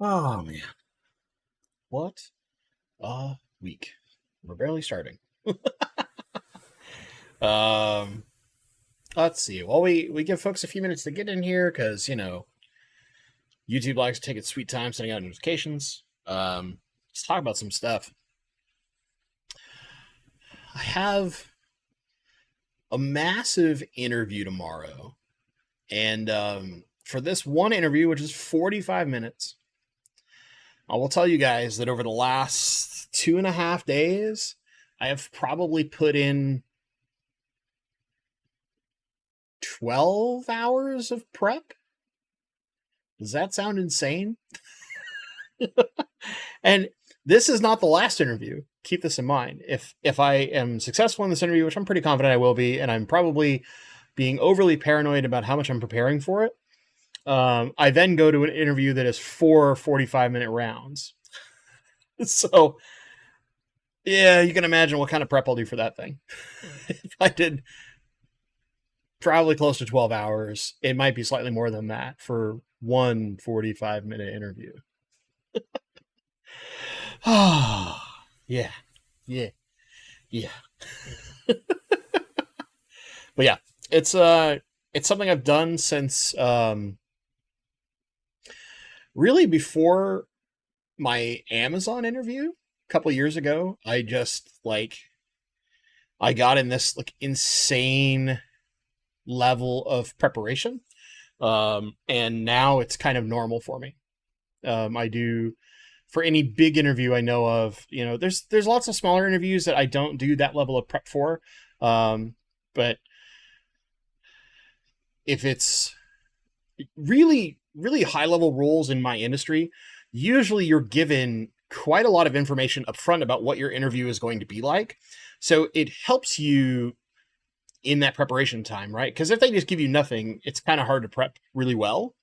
Oh man, what a week. We're barely starting. Um, let's see. Well, we give folks a few minutes to get in here because YouTube likes to take its sweet time sending out notifications. Let's talk about some stuff. I have a massive interview tomorrow, and for this one interview, which is 45 minutes, I will tell you guys that over the last 2.5 days, I have probably put in 12 hours of prep. Does that sound insane? And this is not the last interview. Keep this in mind. If I am successful in this interview, which I'm pretty confident I will be, and I'm probably being overly paranoid about how much I'm preparing for it, I then go to an interview that is 4 45-minute rounds. So, yeah, you can imagine what kind of prep I'll do for that thing. If I did probably close to 12 hours, it might be slightly more than that for one 45-minute interview. Yeah, yeah, yeah. But yeah, it's something I've done since really before my Amazon interview a couple years ago. I just I got in this insane level of preparation, and now it's kind of normal for me. I do for any big interview I know of. There's lots of smaller interviews that I don't do that level of prep for, but if it's really really high level roles in my industry, usually you're given quite a lot of information up front about what your interview is going to be like, so it helps you in that preparation time, right? Because if they just give you nothing, it's kind of hard to prep really well.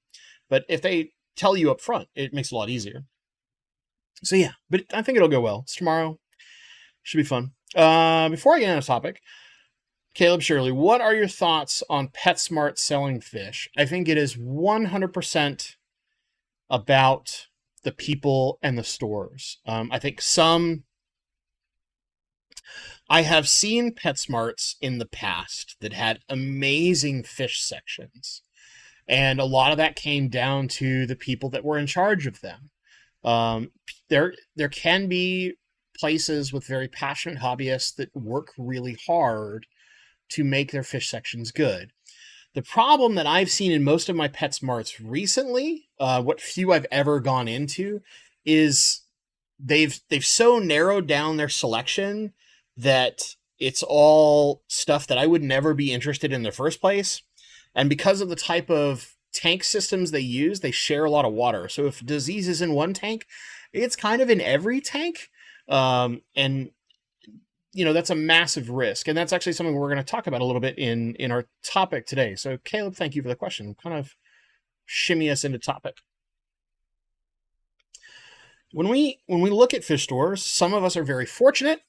But if they tell you up front, it makes it a lot easier. So yeah, but I think it'll go well. It's tomorrow. Should be fun. Before I get on this topic, Caleb Shirley, what are your thoughts on PetSmart selling fish? I think it is 100% about the people and the stores. I think I have seen PetSmarts in the past that had amazing fish sections, and a lot of that came down to the people that were in charge of them. There can be places with very passionate hobbyists that work really hard to make their fish sections good. The problem that I've seen in most of my PetSmarts recently, what few I've ever gone into, is they've so narrowed down their selection that it's all stuff that I would never be interested in the first place. And because of the type of tank systems they use, they share a lot of water. So if disease is in one tank, it's kind of in every tank. And that's a massive risk. And that's actually something we're going to talk about a little bit in our topic today. So Caleb, thank you for the question. Kind of shimmy us into topic. When we look at fish stores, some of us are very fortunate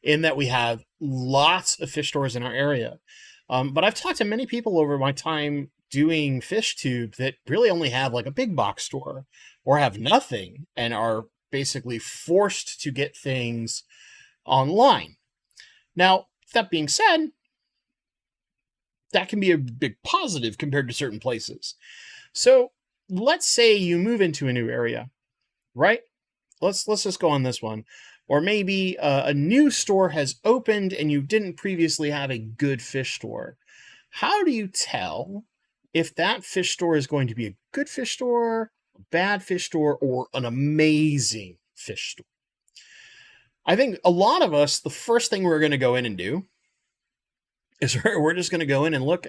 in that we have lots of fish stores in our area. But I've talked to many people over my time doing fish tube that really only have like a big box store or have nothing and are basically forced to get things online. Now, that being said, that can be a big positive compared to certain places. So let's say you move into a new area, right? Let's just go on this one. Or maybe a new store has opened and you didn't previously have a good fish store. How do you tell if that fish store is going to be a good fish store, a bad fish store, or an amazing fish store? I think a lot of us, the first thing we're going to go in and do is we're just going to go in and look,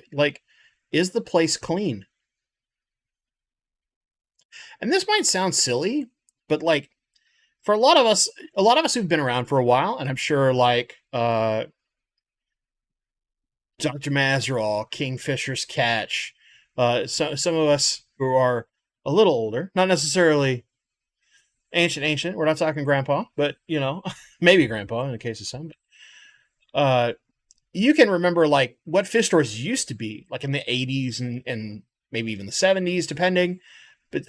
is the place clean? And this might sound silly, but for a lot of us who've been around for a while, and I'm sure Dr. Mazerall, Kingfisher's Catch, some of us who are a little older, not necessarily ancient. We're not talking grandpa, but maybe grandpa in the case of some. You can remember what fish stores used to be, like in the 80s and maybe even the 70s, depending. But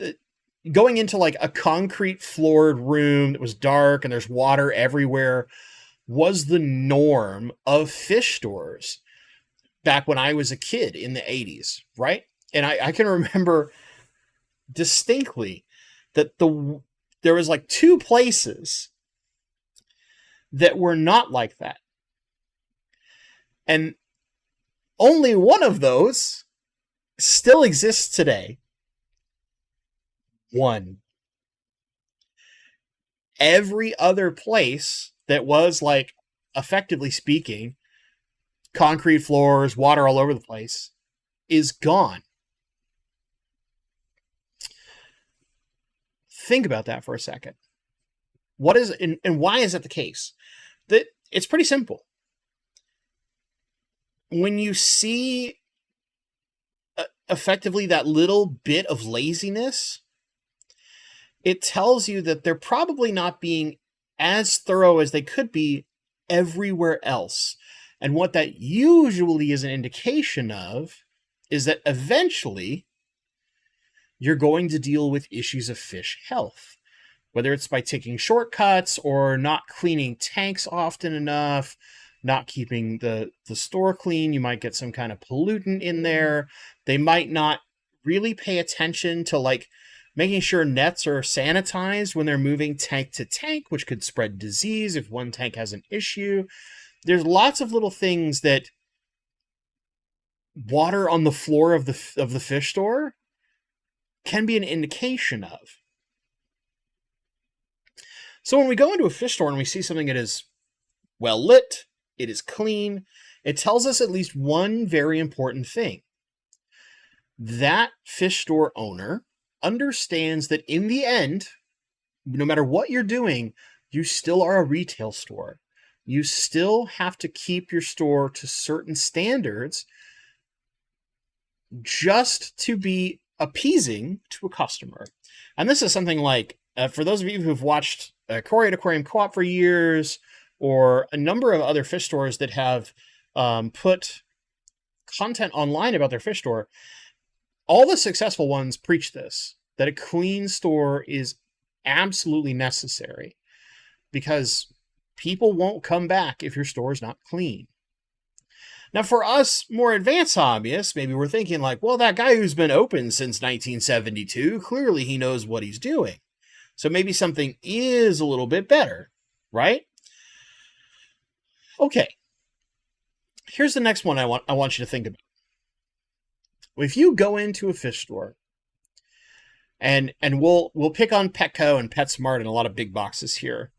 going into like a concrete floored room that was dark and there's water everywhere was the norm of fish stores back when I was a kid in the 80s, right? And I can remember distinctly that there was like two places that were not like that. And only one of those still exists today. One. Every other place that was like, effectively speaking, concrete floors, water all over the place, is gone. Think about that for a second. What is and why is that the case? That it's pretty simple. When you see effectively that little bit of laziness, it tells you that they're probably not being as thorough as they could be everywhere else. And what that usually is an indication of is that eventually you're going to deal with issues of fish health, whether it's by taking shortcuts or not cleaning tanks often enough, not keeping the store clean. You might get some kind of pollutant in there. They might not really pay attention to like making sure nets are sanitized when they're moving tank to tank, which could spread disease if one tank has an issue. There's lots of little things that water on the floor of the fish store can be an indication of. So when we go into a fish store and we see something that is well lit, it is clean, it tells us at least one very important thing. That fish store owner understands that in the end, no matter what you're doing, you still are a retail store. You still have to keep your store to certain standards just to be appeasing to a customer. And this is something like, for those of you who've watched Cory at Aquarium Co-op for years, or a number of other fish stores that have put content online about their fish store, all the successful ones preach this, that a clean store is absolutely necessary because people won't come back if your store is not clean. Now, for us more advanced hobbyists, maybe we're thinking like, well, that guy who's been open since 1972, clearly he knows what he's doing. So maybe something is a little bit better, right? Okay. Here's the next one I want you to think about. If you go into a fish store, and we'll pick on Petco and PetSmart and a lot of big boxes here.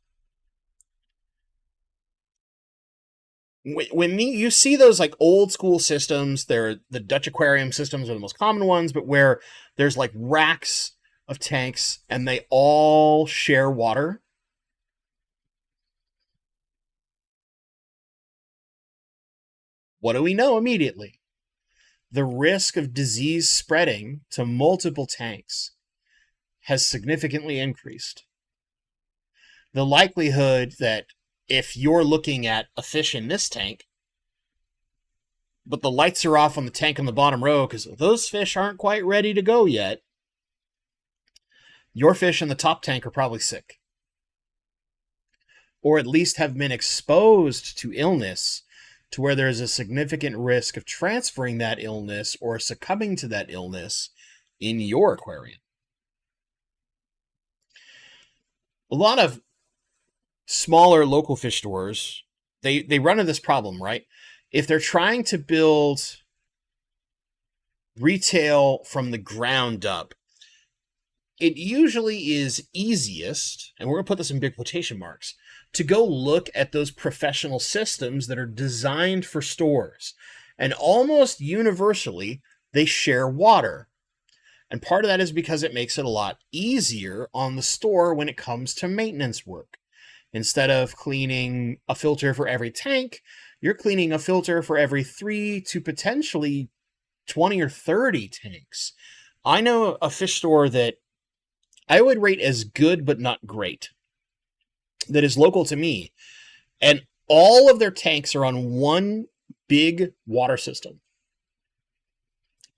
When you see those like old school systems, the Dutch aquarium systems are the most common ones, but where there's like racks of tanks and they all share water. What do we know immediately? The risk of disease spreading to multiple tanks has significantly increased. The likelihood that if you're looking at a fish in this tank, but the lights are off on the tank on the bottom row because those fish aren't quite ready to go yet, your fish in the top tank are probably sick. Or at least have been exposed to illness to where there's a significant risk of transferring that illness or succumbing to that illness in your aquarium. A lot of smaller local fish stores, they run into this problem, right? If they're trying to build retail from the ground up, it usually is easiest, and we're going to put this in big quotation marks, to go look at those professional systems that are designed for stores. And almost universally, they share water. And part of that is because it makes it a lot easier on the store when it comes to maintenance work. Instead of cleaning a filter for every tank, you're cleaning a filter for every 3 to potentially 20 or 30 tanks. I know a fish store that I would rate as good but not great, that is local to me, and all of their tanks are on one big water system.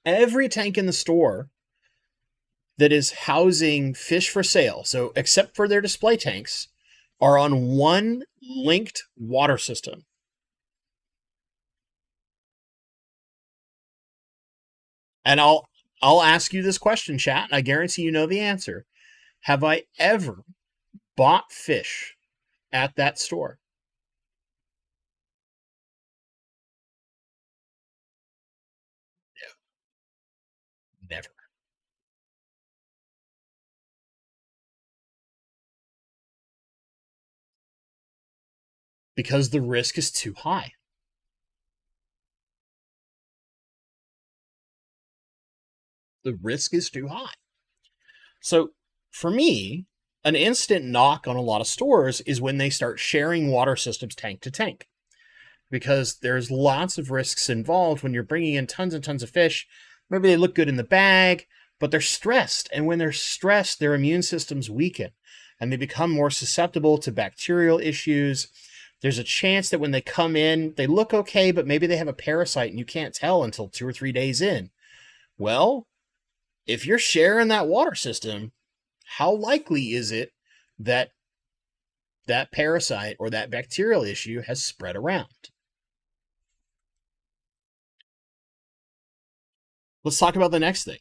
Every tank in the store that is housing fish for sale, so except for their display tanks, are on one linked water system. And I'll ask you this question, chat, and I guarantee you know the answer. Have I ever bought fish at that store? Never. Because the risk is too high. The risk is too high. So for me, an instant knock on a lot of stores is when they start sharing water systems tank to tank, because there's lots of risks involved when you're bringing in tons and tons of fish. Maybe they look good in the bag, but they're stressed. And when they're stressed, their immune systems weaken and they become more susceptible to bacterial issues. There's a chance that when they come in, they look okay, but maybe they have a parasite and you can't tell until 2 or 3 days in. Well, if you're sharing that water system, how likely is it that that parasite or that bacterial issue has spread around? Let's talk about the next thing.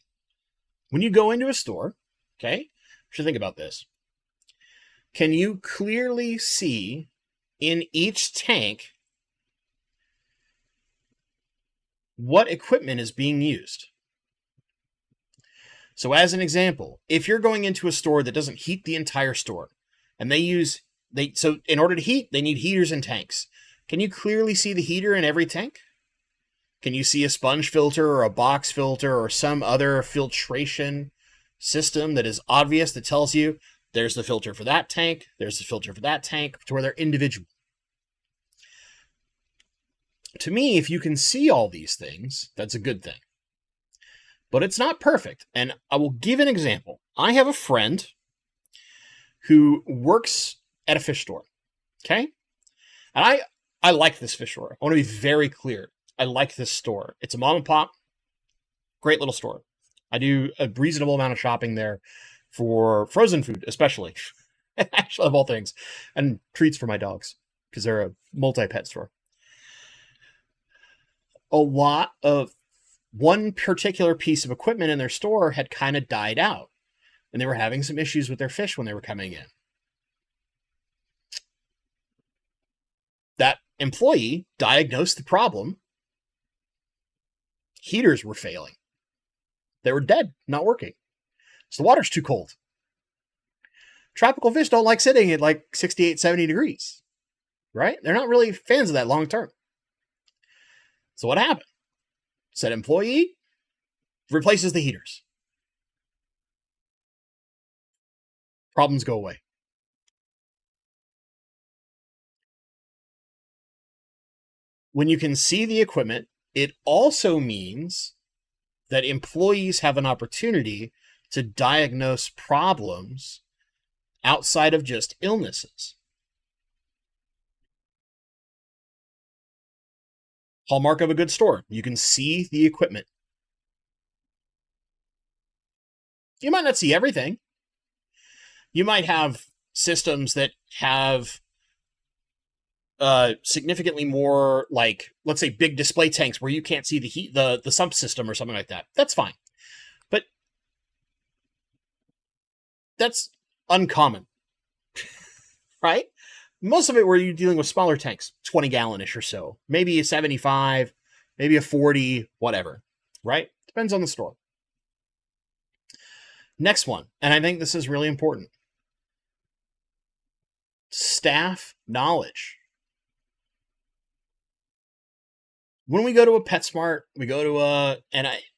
When you go into a store, okay, you should think about this. Can you clearly see in each tank what equipment is being used? So as an example, if you're going into a store that doesn't heat the entire store, and so in order to heat, they need heaters and tanks. Can you clearly see the heater in every tank? Can you see a sponge filter or a box filter or some other filtration system that is obvious that tells you there's the filter for that tank, there's the filter for that tank, to where they're individual? To me, if you can see all these things, that's a good thing. But it's not perfect. And I will give an example. I have a friend who works at a fish store. Okay? And I like this fish store. I want to be very clear. I like this store. It's a mom and pop. Great little store. I do a reasonable amount of shopping there for frozen food, especially. Actually, of all things. And treats for my dogs, because they're a multi-pet store. A lot of one particular piece of equipment in their store had kind of died out, and they were having some issues with their fish when they were coming in. That employee diagnosed the problem. Heaters were failing. They were dead, not working. So the water's too cold. Tropical fish don't like sitting at like 68, 70 degrees, right? They're not really fans of that long term. So what happened? Said employee replaces the heaters. Problems go away. When you can see the equipment, it also means that employees have an opportunity to diagnose problems outside of just illnesses. Hallmark of a good store. You can see the equipment. You might not see everything. You might have systems that have significantly more, like, let's say, big display tanks where you can't see the heat, the sump system or something like that. That's fine. But that's uncommon, right? Most of it where you're dealing with smaller tanks, 20 gallon-ish or so, maybe a 75, maybe a 40, whatever, right? Depends on the store. Next one, and I think this is really important. Staff knowledge. When we go to a PetSmart, we go to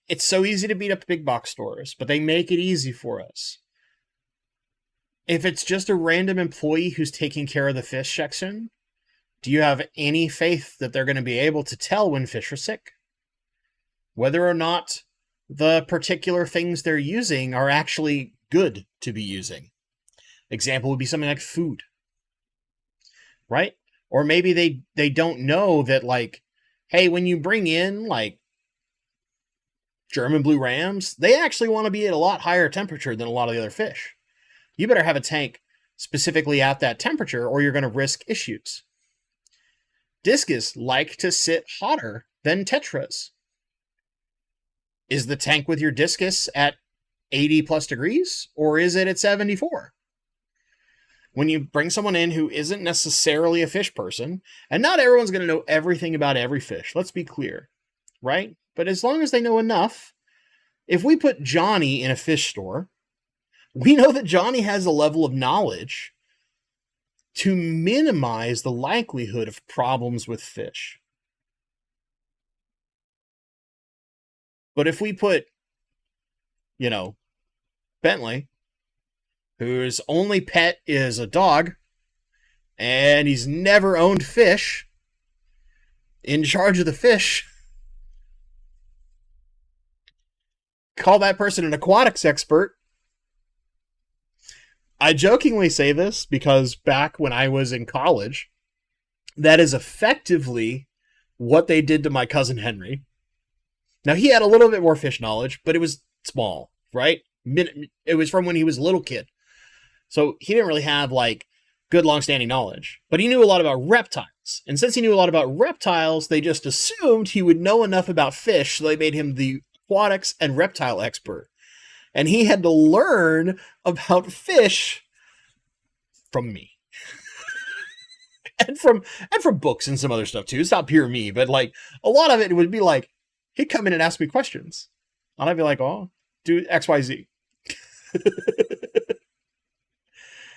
it's so easy to beat up big box stores, but they make it easy for us. If it's just a random employee who's taking care of the fish section, do you have any faith that they're going to be able to tell when fish are sick? Whether or not the particular things they're using are actually good to be using. Example would be something like food, right? Or maybe they don't know that, like, hey, when you bring in, like, German blue rams, they actually want to be at a lot higher temperature than a lot of the other fish. You better have a tank specifically at that temperature or you're going to risk issues. Discus like to sit hotter than tetras. Is the tank with your discus at 80 plus degrees or is it at 74? When you bring someone in who isn't necessarily a fish person, and not everyone's going to know everything about every fish, let's be clear, right? But as long as they know enough, if we put Johnny in a fish store, we know that Johnny has a level of knowledge to minimize the likelihood of problems with fish. But if we put, Bentley, whose only pet is a dog, and he's never owned fish, in charge of the fish, call that person an aquatics expert. I jokingly say this because back when I was in college, that is effectively what they did to my cousin Henry. Now, he had a little bit more fish knowledge, but it was small, right? It was from when he was a little kid. So he didn't really have good long-standing knowledge, but he knew a lot about reptiles. And since he knew a lot about reptiles, they just assumed he would know enough about fish, so they made him the aquatics and reptile expert. And he had to learn about fish from me. and from books and some other stuff too. It's not pure me, but a lot of it would be he'd come in and ask me questions. And I'd be like, oh, do XYZ.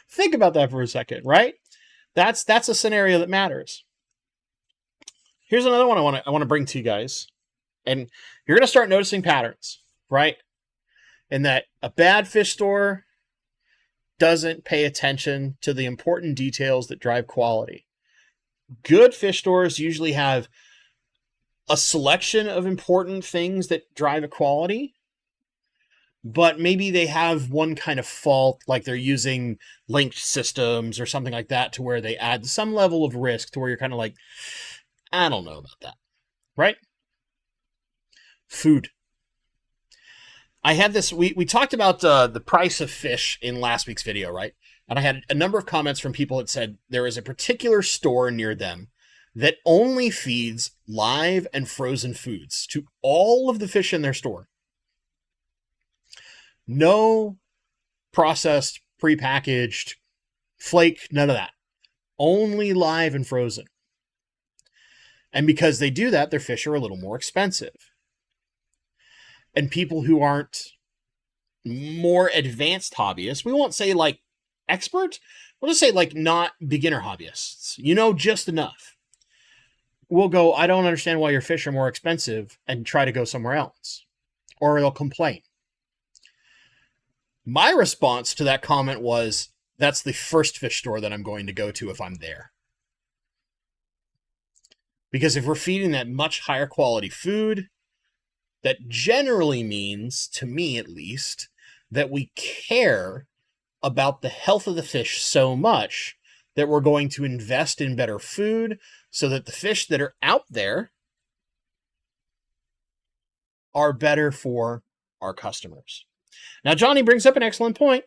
Think about that for a second, right? That's a scenario that matters. Here's another one I want to bring to you guys. And you're going to start noticing patterns, right? And that a bad fish store doesn't pay attention to the important details that drive quality. Good fish stores usually have a selection of important things that drive a quality, but maybe they have one kind of fault, like they're using linked systems or something like that, to where they add some level of risk to where you're kind of I don't know about that, right? Food. I had this, we talked about the price of fish in last week's video, right? And I had a number of comments from people that said there is a particular store near them that only feeds live and frozen foods to all of the fish in their store. No processed, prepackaged, flake, none of that. Only live and frozen. And because they do that, their fish are a little more expensive. And people who aren't more advanced hobbyists, we won't say expert, we'll just say not beginner hobbyists, just enough. We'll go, I don't understand why your fish are more expensive, and try to go somewhere else. Or they'll complain. My response to that comment was, that's the first fish store that I'm going to go to if I'm there. Because if we're feeding that much higher quality food, that generally means, to me at least, that we care about the health of the fish so much that we're going to invest in better food so that the fish that are out there are better for our customers. Now, Johnny brings up an excellent point.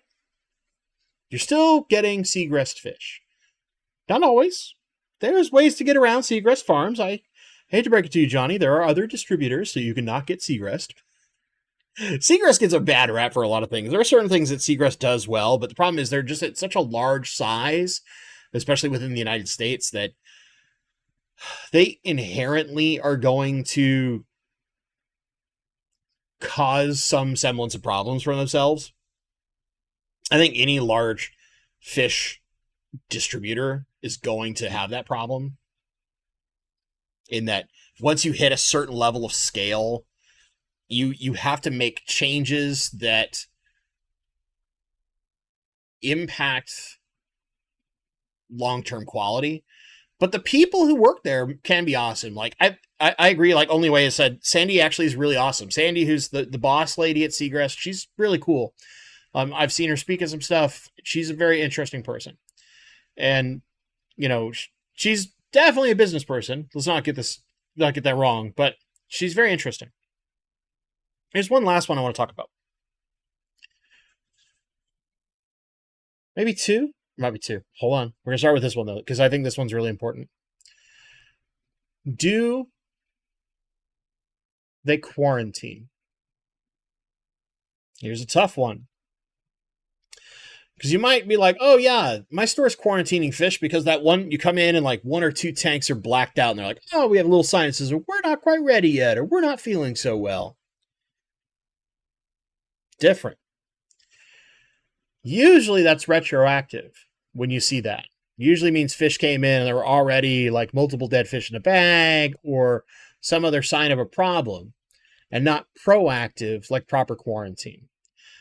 You're still getting seagrass fish. Not always. There's ways to get around seagrass farms. I hate to break it to you, Johnny. There are other distributors, so you cannot get seagrass. Seagrass gets a bad rap for a lot of things. There are certain things that seagrass does well, but the problem is they're just at such a large size, especially within the United States, that they inherently are going to cause some semblance of problems for themselves. I think any large fish distributor is going to have that problem, in that once you hit a certain level of scale, you have to make changes that impact long-term quality. But the people who work there can be awesome. I agree. Only Way has said, Sandy actually is really awesome. Sandy, who's the boss lady at Seagrass, she's really cool. I've seen her speak at some stuff. She's a very interesting person. And, she's definitely a business person. Let's not get that wrong, but she's very interesting. There's one last one I want to talk about. Maybe two? Might be two. Hold on. We're going to start with this one, though, because I think this one's really important. Do they quarantine? Here's a tough one. Because you might be like, oh, yeah, my store's quarantining fish because that one, you come in and like one or two tanks are blacked out and they're like, oh, we have little signs that says, we're not quite ready yet, or we're not feeling so well. Different. Usually that's retroactive when you see that. Usually means fish came in and there were already like multiple dead fish in a bag or some other sign of a problem, and not proactive like proper quarantine.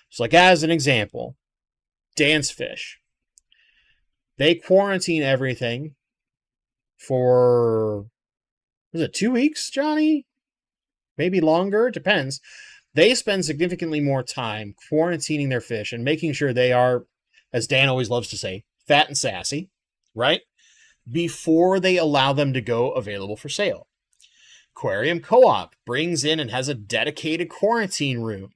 So like as an example, Dan's fish. They quarantine everything for, was it 2 weeks, Johnny? Maybe longer, depends. They spend significantly more time quarantining their fish and making sure they are, as Dan always loves to say, fat and sassy, right? Before they allow them to go available for sale. Aquarium Co-op brings in and has a dedicated quarantine room.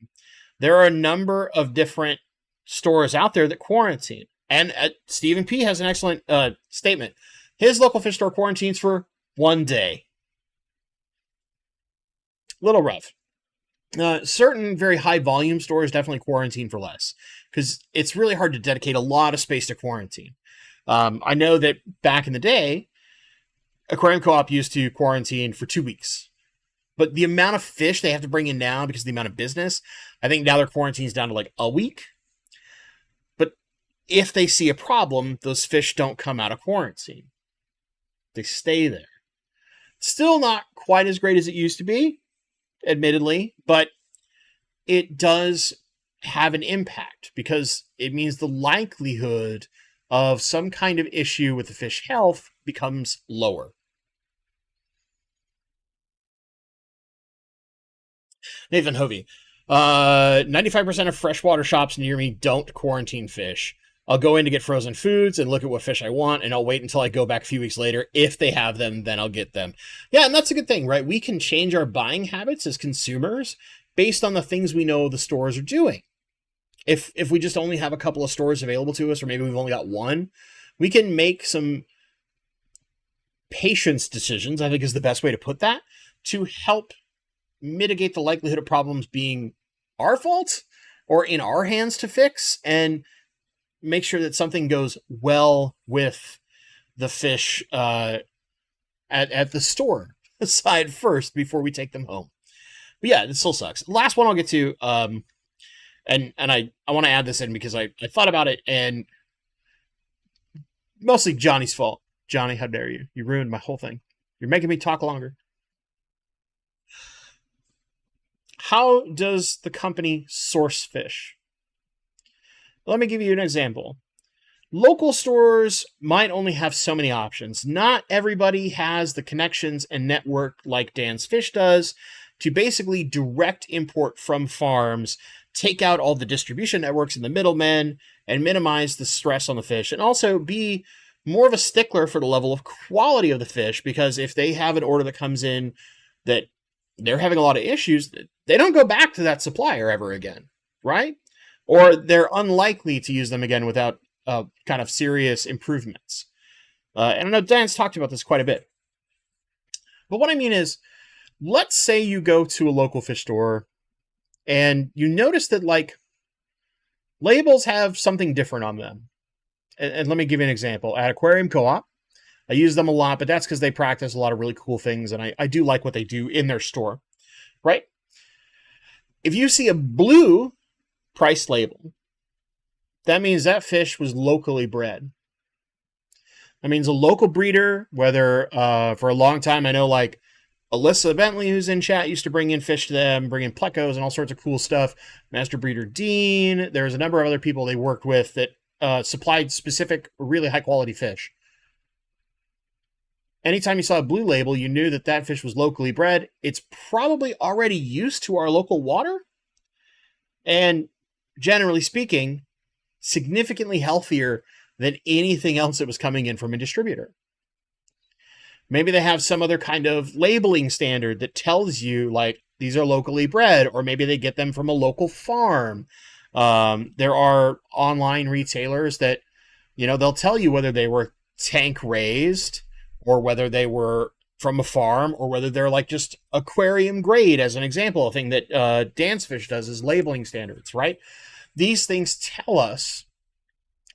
There are a number of different stores out there that quarantine. And Stephen P. has an excellent statement. His local fish store quarantines for 1 day. Little rough. Certain very high volume stores definitely quarantine for less because it's really hard to dedicate a lot of space to quarantine. I know that back in the day, Aquarium Co-op used to quarantine for 2 weeks. But the amount of fish they have to bring in now because of the amount of business, I think now their quarantine is down to like a week. But if they see a problem, those fish don't come out of quarantine. They stay there. Still not quite as great as it used to be, admittedly, but it does have an impact because it means the likelihood of some kind of issue with the fish health becomes lower. Nathan Hovey. 95% of freshwater shops near me don't quarantine fish. I'll go in to get frozen foods and look at what fish I want, and I'll wait until I go back a few weeks later. If they have them, then I'll get them. Yeah, and that's a good thing, right? We can change our buying habits as consumers based on the things we know the stores are doing. If we just only have a couple of stores available to us, or maybe we've only got one, we can make some patience decisions, I think is the best way to put that, to help mitigate the likelihood of problems being our fault or in our hands to fix, and make sure that something goes well with the fish at the store side first before we take them home. But yeah, it still sucks. Last one I'll get to, and I want to add this in because I thought about it, and mostly Johnny's fault. Johnny, how dare you? You ruined my whole thing. You're making me talk longer. How does the company source fish? Let me give you an example. Local stores might only have so many options. Not everybody has the connections and network like Dan's Fish does to basically direct import from farms, take out all the distribution networks and the middlemen, and minimize the stress on the fish, and also be more of a stickler for the level of quality of the fish, because if they have an order that comes in that they're having a lot of issues, they don't go back to that supplier ever again, right? Or they're unlikely to use them again without kind of serious improvements. And I know Dan's talked about this quite a bit. But what I mean is, let's say you go to a local fish store and you notice that like labels have something different on them. And let me give you an example. At Aquarium Co-op, I use them a lot, but that's because they practice a lot of really cool things, and I do like what they do in their store, right? If you see a blue price label, that means that fish was locally bred. That means a local breeder, whether for a long time, I know like Alyssa Bentley, who's in chat, used to bring in fish to them, bring in plecos and all sorts of cool stuff. Master Breeder Dean, there's a number of other people they worked with that supplied specific, really high quality fish. Anytime you saw a blue label, you knew that that fish was locally bred. It's probably already used to our local water. And generally speaking, significantly healthier than anything else that was coming in from a distributor. Maybe they have some other kind of labeling standard that tells you, like, these are locally bred, or maybe they get them from a local farm. There are online retailers that, they'll tell you whether they were tank raised or whether they were from a farm or whether they're like just aquarium grade, as an example. A thing that Dance Fish does is labeling standards, right? These things tell us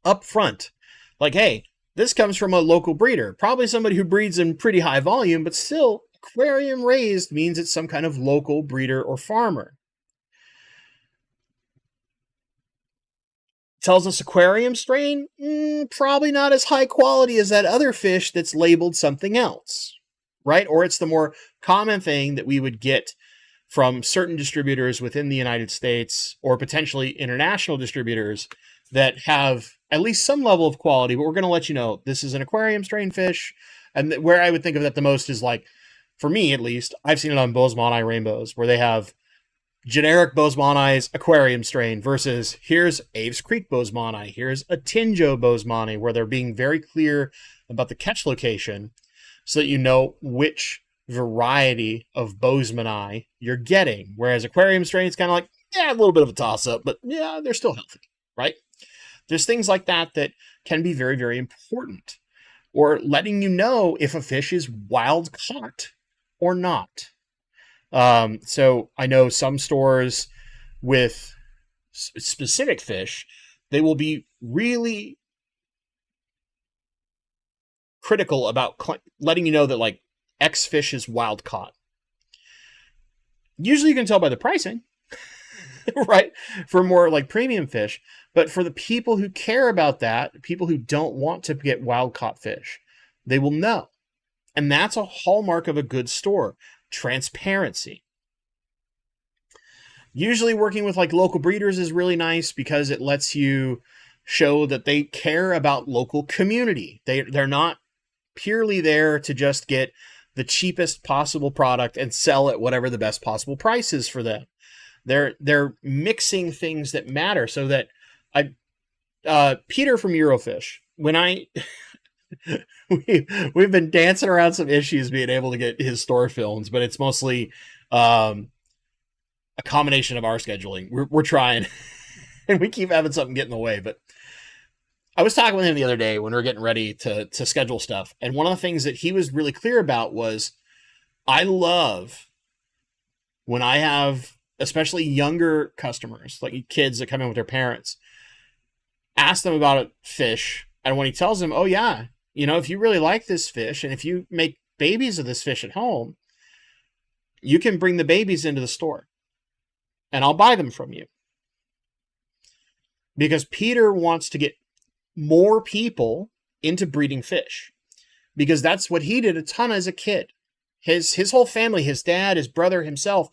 up front, like, hey, this comes from a local breeder, probably somebody who breeds in pretty high volume, but still, aquarium raised means it's some kind of local breeder or farmer. Tells us aquarium strain, probably not as high quality as that other fish that's labeled something else, right? Or it's the more common thing that we would get from certain distributors within the United States or potentially international distributors that have at least some level of quality, but we're going to let you know this is an aquarium strain fish. And where I would think of that the most is, like, for me at least, I've seen it on Bosemani rainbows where they have generic Bosemani's aquarium strain versus here's Aves Creek Bosemani, here's a Tinjo Bosemani, where they're being very clear about the catch location so that you know which variety of Bosemani you're getting. Whereas aquarium strain is kind of like, yeah, a little bit of a toss-up, but yeah, they're still healthy, right? There's things like that that can be very, very important. Or letting you know if a fish is wild caught or not. So I know some stores with specific fish, they will be really critical about letting you know that, like, X fish is wild caught. Usually you can tell by the pricing, right? For more like premium fish. But for the people who care about that, people who don't want to get wild caught fish, they will know. And that's a hallmark of a good store. Transparency. Usually working with like local breeders is really nice because it lets you show that they care about local community. They're not purely there to just get the cheapest possible product and sell at whatever the best possible price is for them. They're mixing things that matter, so that Peter from Eurofish, when we've been dancing around some issues being able to get his store films, but it's mostly a combination of our scheduling. We're trying, and we keep having something get in the way. But I was talking with him the other day when we were getting ready to schedule stuff, and one of the things that he was really clear about was, I love when I have especially younger customers, like kids that come in with their parents, ask them about a fish, and when he tells them, oh yeah, if you really like this fish, and if you make babies of this fish at home, you can bring the babies into the store, and I'll buy them from you. Because Peter wants to get more people into breeding fish, because that's what he did a ton as a kid. His whole family, his dad, his brother, himself,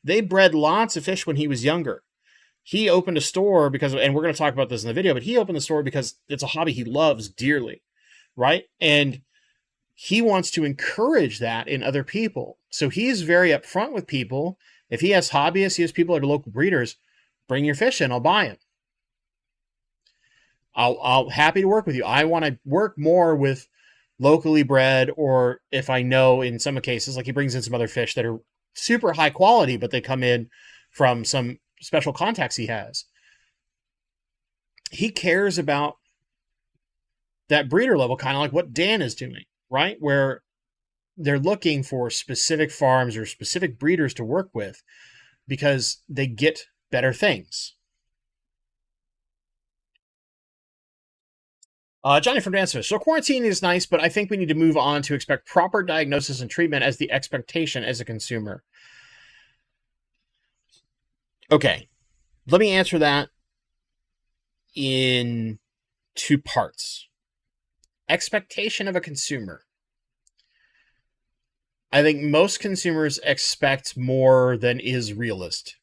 they bred lots of fish when he was younger. He opened a store because, and we're going to talk about this in the video, but he opened the store because it's a hobby he loves dearly, right? And he wants to encourage that in other people. So he's very upfront with people. If he has hobbyists, he has people that are local breeders, bring your fish in, I'll buy them. I'll happy to work with you. I want to work more with locally bred, or if I know in some cases, like he brings in some other fish that are super high quality, but they come in from some special contacts he has. He cares about that breeder level, kind of like what Dan is doing, right? Where they're looking for specific farms or specific breeders to work with because they get better things. Johnny from Dancefish. So quarantine is nice, but I think we need to move on to expect proper diagnosis and treatment as the expectation as a consumer. Okay, let me answer that in two parts. Expectation of a consumer. I think most consumers expect more than is realistic.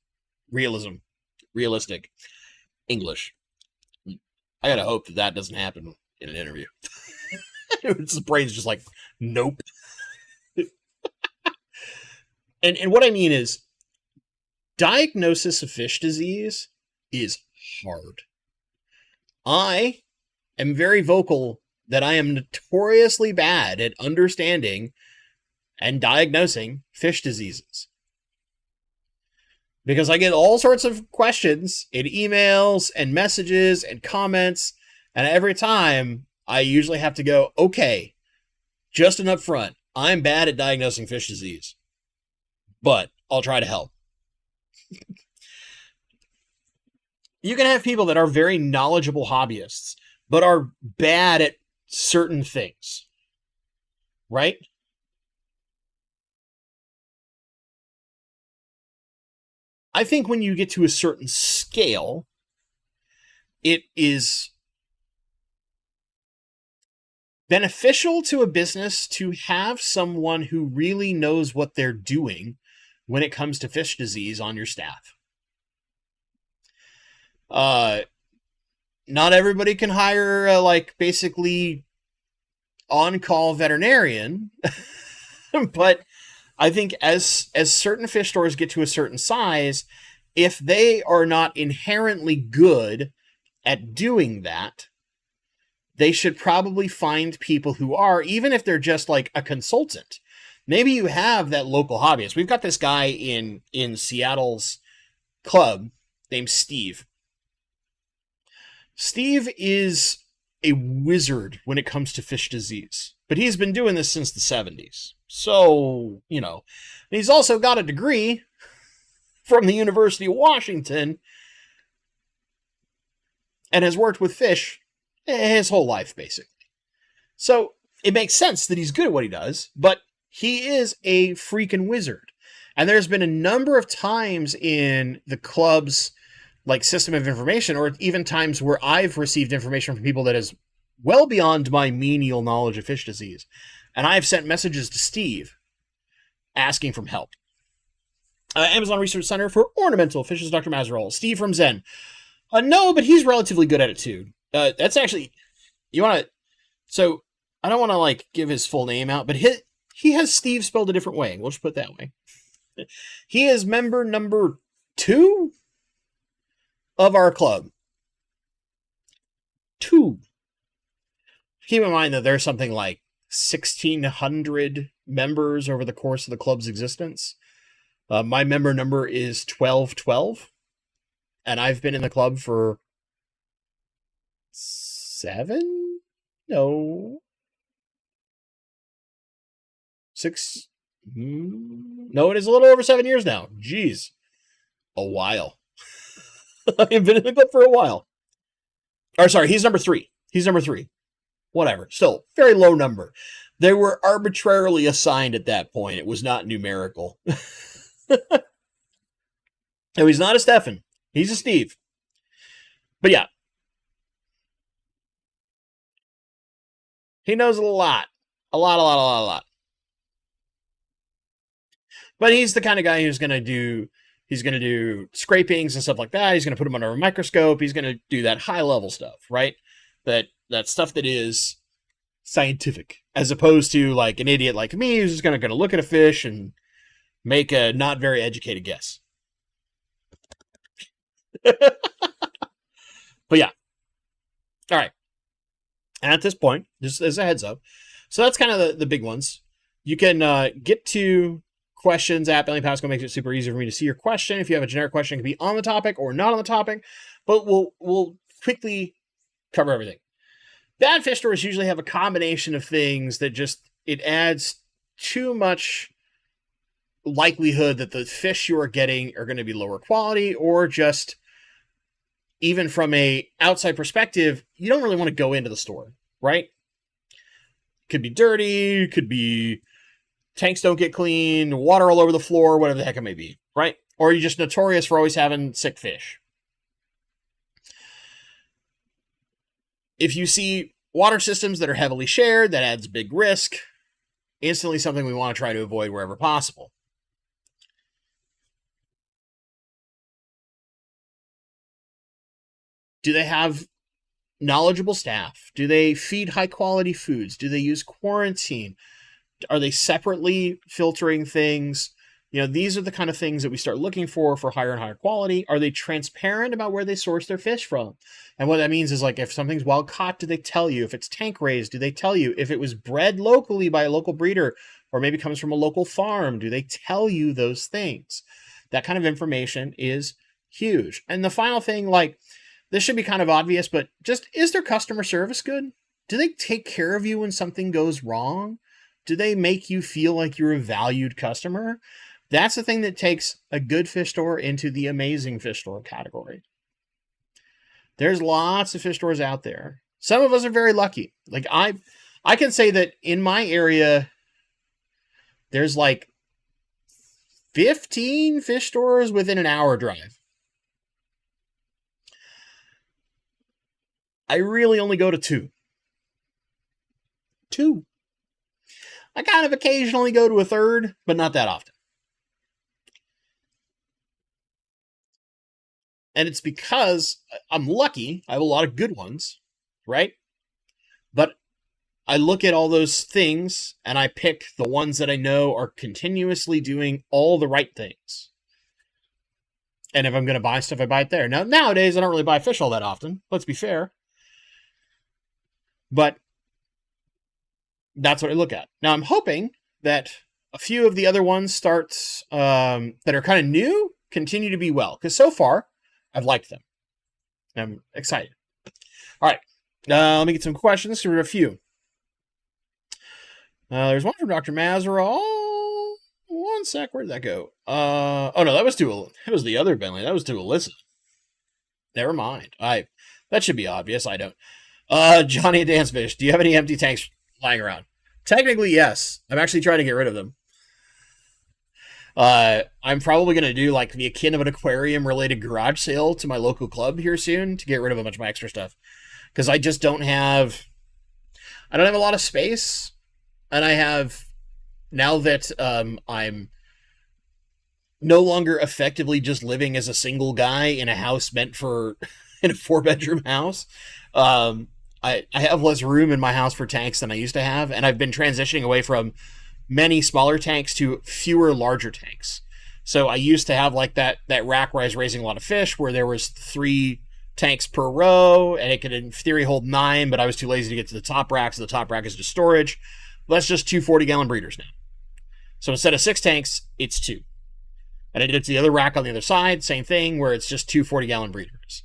English. I gotta hope that doesn't happen in an interview. His brain's just like, nope. and what I mean is, diagnosis of fish disease is hard. I am very vocal that I am notoriously bad at understanding and diagnosing fish diseases. because I get all sorts of questions in emails and messages and comments, and every time I usually have to go, okay, just an upfront, I'm bad at diagnosing fish disease, but I'll try to help. You can have people that are very knowledgeable hobbyists, but are bad at certain things, right? I think when you get to a certain scale, it is beneficial to a business to have someone who really knows what they're doing when it comes to fish disease on your staff. Not everybody can hire basically on-call veterinarian, but I think as certain fish stores get to a certain size, if they are not inherently good at doing that, they should probably find people who are, even if they're just like a consultant. Maybe you have that local hobbyist. We've got this guy in Seattle's club named Steve. Steve is a wizard when it comes to fish disease, but he's been doing this since the 70s. So, he's also got a degree from the University of Washington and has worked with fish his whole life, basically. So it makes sense that he's good at what he does, but he is a freaking wizard. And there's been a number of times in the club's system of information, or even times where I've received information from people that is well beyond my menial knowledge of fish disease. And I've sent messages to Steve asking for help. Amazon Research Center for Ornamental Fishes, Dr. Mazerol. Steve from Zen. No, but he's relatively good at it too. That's actually, so I don't want to give his full name out, but he has Steve spelled a different way. We'll just put it that way. He is member number 2 of our club. 2. Keep in mind that there's something like 1,600 members over the course of the club's existence. My member number is 1212, and I've been in the club for 7? No. 6? No, it is a little over 7 years now. Jeez. A while. I've been in the club for a while. Or sorry, he's number 3. He's number 3. Whatever. Still, very low number. They were arbitrarily assigned at that point. It was not numerical. No, he's not a Stefan. He's a Steve. But yeah. He knows a lot. A lot. But he's the kind of guy who's going to do scrapings and stuff like that. He's going to put them under a microscope. He's going to do that high-level stuff, right? That stuff that is scientific, as opposed to an idiot like me who's just going to look at a fish and make a not very educated guess. But yeah. All right. And at this point, just as a heads up, so that's kind of the big ones. You can get to questions at Bentley Pasco. Makes it super easy for me to see your question. If you have a generic question, it can be on the topic or not on the topic, but we'll quickly cover everything. Bad fish stores usually have a combination of things that it adds too much likelihood that the fish you are getting are going to be lower quality, or just even from a outside perspective, you don't really want to go into the store, right? Could be dirty, could be tanks don't get clean, water all over the floor, whatever the heck it may be, right? Or you're just notorious for always having sick fish. If you see water systems that are heavily shared, that adds big risk, instantly something we want to try to avoid wherever possible. Do they have knowledgeable staff? Do they feed high quality foods? Do they use quarantine? Are they separately filtering things? These are the kind of things that we start looking for higher and higher quality. Are they transparent about where they source their fish from? And what that means is if something's wild caught, do they tell you? If it's tank raised, do they tell you? If it was bred locally by a local breeder or maybe comes from a local farm, do they tell you those things? That kind of information is huge. And the final thing, like, this should be kind of obvious, but just, is their customer service good? Do they take care of you when something goes wrong? Do they make you feel like you're a valued customer? That's the thing that takes a good fish store into the amazing fish store category. There's lots of fish stores out there. Some of us are very lucky. Like, I can say that in my area, there's like 15 fish stores within an hour drive. I really only go to two. I kind of occasionally go to a third, but not that often. And it's because I'm lucky. I have a lot of good ones, right? But I look at all those things and I pick the ones that I know are continuously doing all the right things. And if I'm going to buy stuff, I buy it there. Now, nowadays, I don't really buy fish all that often. Let's be fair. But that's what I look at. Now, I'm hoping that a few of the other ones that are kind of new continue to be well. Because so far, I've liked them. I'm excited. All right. Let me get some questions. There are a few. There's one from Dr. Mazerall. One sec. Where did that go? Oh, no, that was the other Bentley. That was to Alyssa. Never mind. That should be obvious. I don't. Johnny Dancefish, do you have any empty tanks lying around? Technically, yes. I'm actually trying to get rid of them. I'm probably going to do like the akin of an aquarium related garage sale to my local club here soon to get rid of a bunch of my extra stuff. Because I just don't have a lot of space. And I have, now that I'm no longer effectively just living as a single guy in a house meant for, in a 4-bedroom house, I have less room in my house for tanks than I used to have. And I've been transitioning away from many smaller tanks to fewer larger tanks. So I used to have like that rack where I was raising a lot of fish, where there was 3 tanks per row, and it could in theory hold 9, but I was too lazy to get to the top rack, so the top rack is just storage. That's just 2 40-gallon breeders now. So instead of 6 tanks, it's 2. And I did it to the other rack on the other side, same thing, where it's just 2 40-gallon breeders.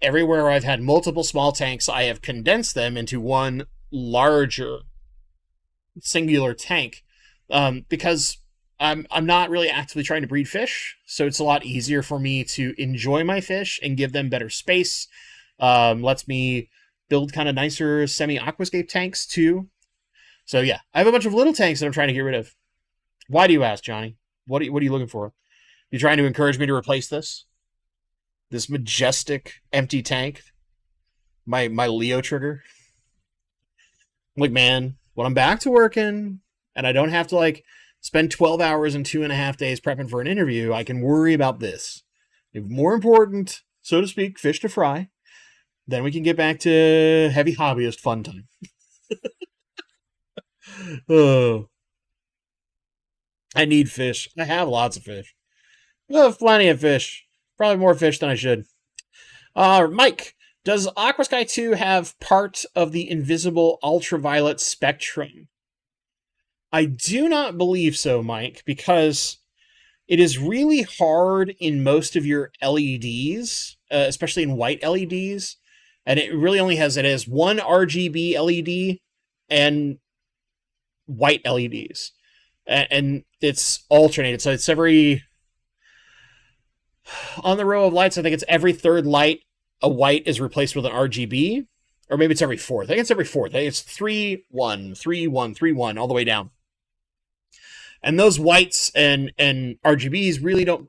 Everywhere I've had multiple small tanks, I have condensed them into one larger singular tank, because I'm not really actively trying to breed fish, so it's a lot easier for me to enjoy my fish and give them better space. Lets me build kind of nicer semi-aquascape tanks too. So yeah, I have a bunch of little tanks that I'm trying to get rid of. Why do you ask, Johnny? What are you looking for? You trying to encourage me to replace this majestic empty tank, my Leo trigger? I'm like, man, when I'm back to working and I don't have to like spend 12 hours and 2.5 days prepping for an interview, I can worry about this. If more important, so to speak, fish to fry, then we can get back to heavy hobbyist fun time. Oh, I need fish. I have lots of fish. I have plenty of fish. Probably more fish than I should. Mike, does Aquasky 2 have part of the invisible ultraviolet spectrum? I do not believe so, Mike, because it is really hard in most of your LEDs, especially in white LEDs, and it really only has one RGB LED and white LEDs, and it's alternated, so it's on the row of lights, I think it's every third light, a white is replaced with an RGB, or maybe it's every fourth. I think it's every fourth. I think it's 3 1 3 1 3 1 all the way down. And those whites and RGBs really don't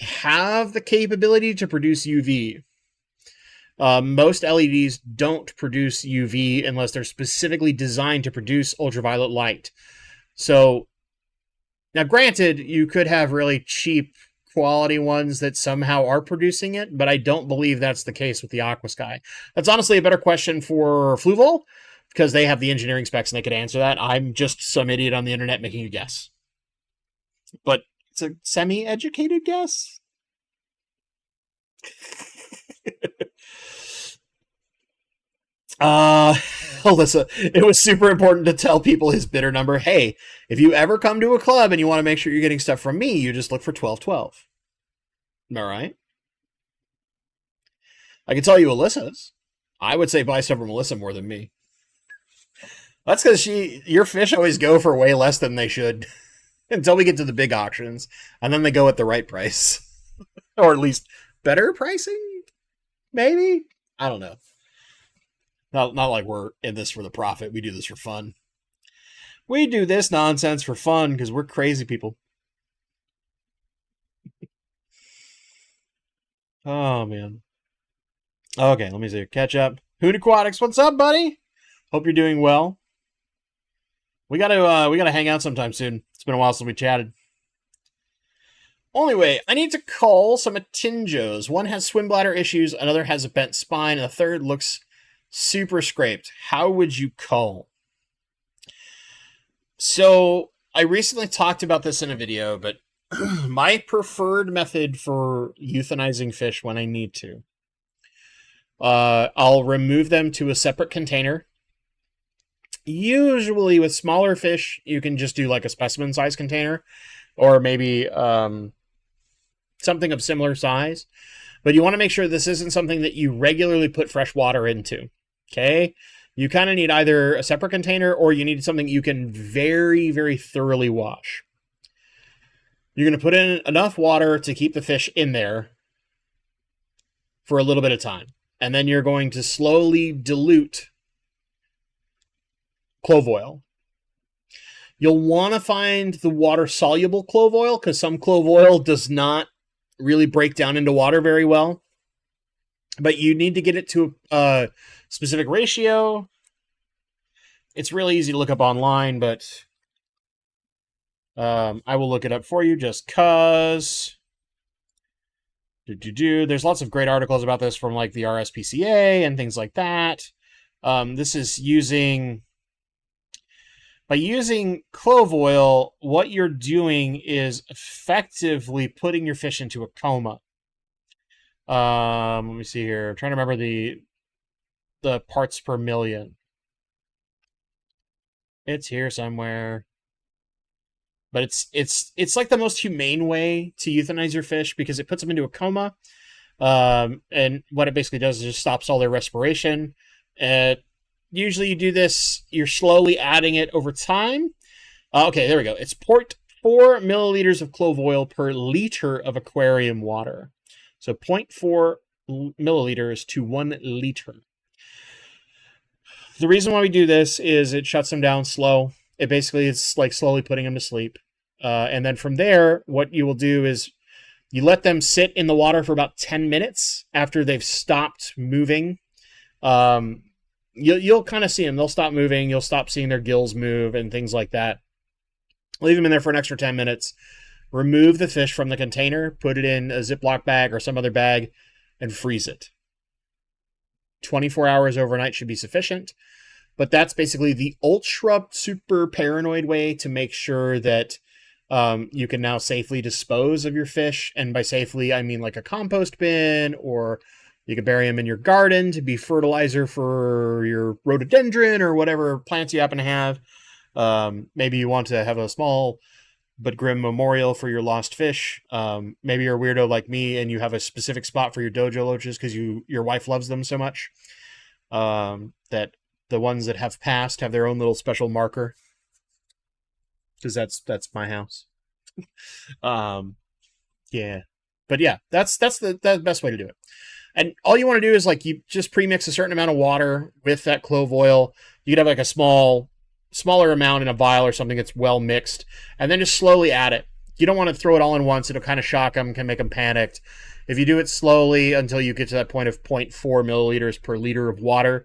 have the capability to produce UV. Most LEDs don't produce UV unless they're specifically designed to produce ultraviolet light. So, now granted, you could have really cheap quality ones that somehow are producing it, but I don't believe that's the case with the Aquasky. That's honestly a better question for Fluvol, because they have the engineering specs and they could answer that. I'm just some idiot on the internet making a guess. But it's a semi-educated guess. Alyssa, it was super important to tell people his bidder number. Hey, if you ever come to a club and you want to make sure you're getting stuff from me, you just look for 1212. Am I right? I can tell you Alyssa's. I would say buy stuff from Alyssa more than me. That's because your fish always go for way less than they should until we get to the big auctions, and then they go at the right price, or at least better pricing. Maybe, I don't know. Not like we're in this for the profit. We do this for fun. We do this nonsense for fun because we're crazy people. Oh man. Okay, let me see. Catch up. Hoot Aquatics, what's up, buddy? Hope you're doing well. We gotta hang out sometime soon. It's been a while since we chatted. Only way, I need to cull some Atinjos. One has swim bladder issues, another has a bent spine, and the third looks super scraped. How would you cull? So, I recently talked about this in a video, but my preferred method for euthanizing fish when I need to, I'll remove them to a separate container. Usually with smaller fish, you can just do like a specimen size container, or maybe something of similar size. But you want to make sure this isn't something that you regularly put fresh water into. Okay? You kind of need either a separate container or you need something you can very, very thoroughly wash. You're going to put in enough water to keep the fish in there for a little bit of time. And then you're going to slowly dilute clove oil. You'll want to find the water-soluble clove oil because some clove oil does not really break down into water very well. But you need to get it to a specific ratio. It's really easy to look up online, but I will look it up for you just because. There's lots of great articles about this from like the RSPCA and things like that. This is by using clove oil, what you're doing is effectively putting your fish into a coma. Let me see here. I'm trying to remember the parts per million. It's here somewhere. But it's like the most humane way to euthanize your fish because it puts them into a coma. And what it basically does is just stops all their respiration. Usually you do this, you're slowly adding it over time. Okay, there we go. It's 0.4 milliliters of clove oil per liter of aquarium water. So 0.4 milliliters to 1 liter. The reason why we do this is it shuts them down slow. It basically is like slowly putting them to sleep. And then from there, what you will do is you let them sit in the water for about 10 minutes after they've stopped moving. You'll kind of see them. They'll stop moving. You'll stop seeing their gills move and things like that. Leave them in there for an extra 10 minutes. Remove the fish from the container. Put it in a Ziploc bag or some other bag and freeze it. 24 hours overnight should be sufficient. But that's basically the ultra super paranoid way to make sure that you can now safely dispose of your fish. And by safely, I mean like a compost bin, or you can bury them in your garden to be fertilizer for your rhododendron or whatever plants you happen to have. Maybe you want to have a small but grim memorial for your lost fish. Maybe you're a weirdo like me and you have a specific spot for your dojo loaches because your wife loves them so much that the ones that have passed have their own little special marker, because that's my house. Yeah, but yeah, that's the best way to do it. And all you want to do is like you just premix a certain amount of water with that clove oil. You could have like a smaller amount in a vial or something that's well mixed, and then just slowly add it. You don't want to throw it all in once. It'll kind of shock them, can make them panicked. If you do it slowly until you get to that point of 0.4 milliliters per liter of water,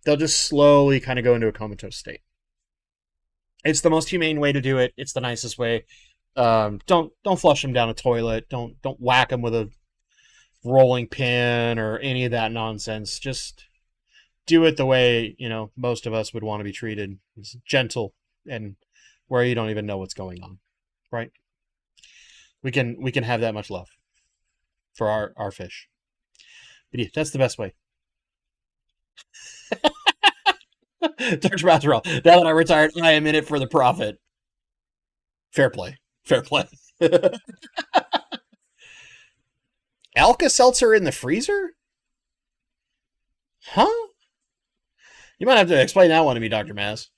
they'll just slowly kind of go into a comatose state. It's the most humane way to do it. It's the nicest way. Don't flush them down a toilet. Don't whack them with a rolling pin or any of that nonsense. Just do it the way, most of us would want to be treated. It's gentle and where you don't even know what's going on, right? We can have that much love for our fish. But yeah, that's the best way. Dr. Masserell, now that I retired, I am in it for the profit. Fair play. Fair play. Alka-Seltzer in the freezer? Huh? You might have to explain that one to me, Dr. Maz.